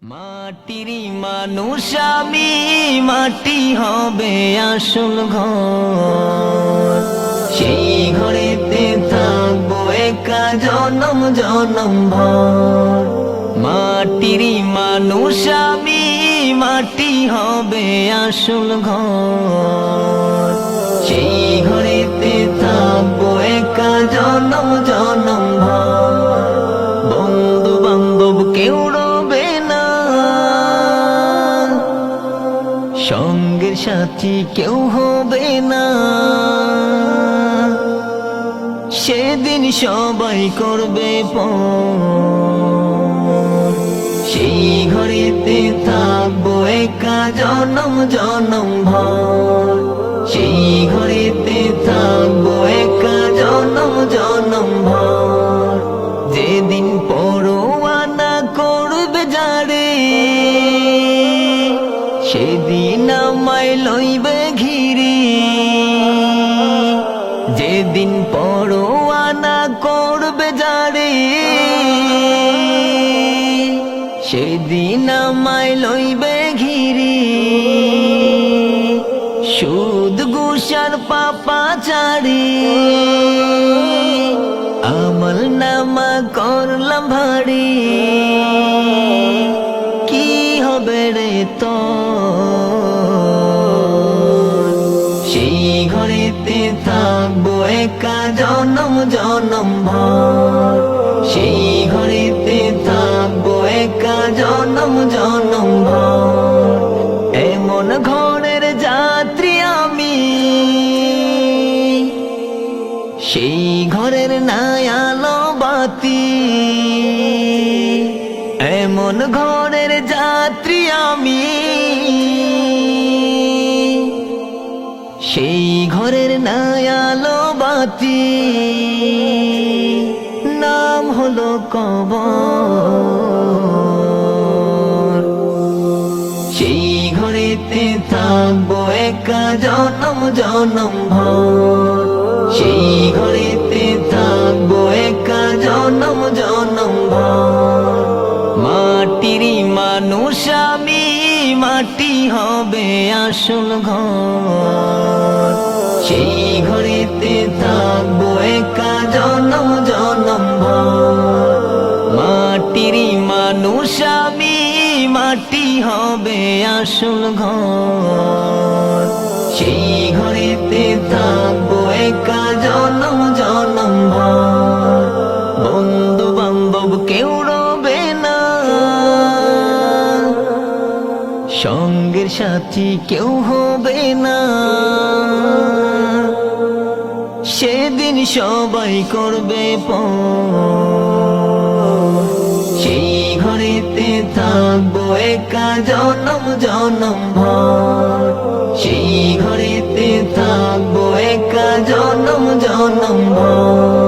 মাটিরই মানুষ আমি, মাটি হবে আসল ঘর। সেই ঘরেতে থাকবো একা জনম জনম ভর। মাটিরই মানুষ আমি, মাটি হবে আসল ঘর। সেই ঘরেতে থাকবো একা জনম জনম ভর। বন্ধু বান্ধব কেউ রবে না, সঙ্গের সাথী কেউ হবে না। সেদিন সবাই করবে পর। সেই ঘরেতে থাকবো একা জনম জনম ভর। সেই ঘরেতে থাকবো একা জনম জনম ভর। যেদিন পরোয়ানা করবে যারে, সেদিন আমায় লইবে ঘিরে। যেদিন পরোয়ানা করবে যারে, সেদিন আমায় লইবে ঘিরে। সুদ ঘুষার পাপা ছাড়ে, আমল নামা করলাম ভারী। কি হবে রে তোর? সেই ঘরেতে থাকবো একা জনম জনম ভর। সেই ঘরেতে থাকবো একা জনম জনম ভর। এমন ঘরের যাত্রী আমি, সেই ঘরের নাই আলো বাতি। এমন ঘরের যাত্রী আমি, সেই ঘরের নাই আলো বাতি। নাম হলো কবর। সেই ঘরেতে থাকবো একা জনম জনম ভর। সেই ঘরেতে থাকবো একা জনম জনম ভর। মাটিরই মানুষ আমি, মাটি হবে আসল ঘর। সেই ঘরেতে থাকবো একা জনম জনম ভর। মাটিরই মানুষ আমি, মাটি হবে আসল ঘর। সেই ঘরেতে থাকবো একা জনম জনম ভর। বন্ধু বান্ধব কেউ রবে না, সঙ্গের সাথী কেউ হবে না। সেদিন সবাই করবে পর। সেই ঘরেতে থাকবো একা জনম জনম ভর। সেই ঘরেতে থাকবো একা জনম জনম ভর।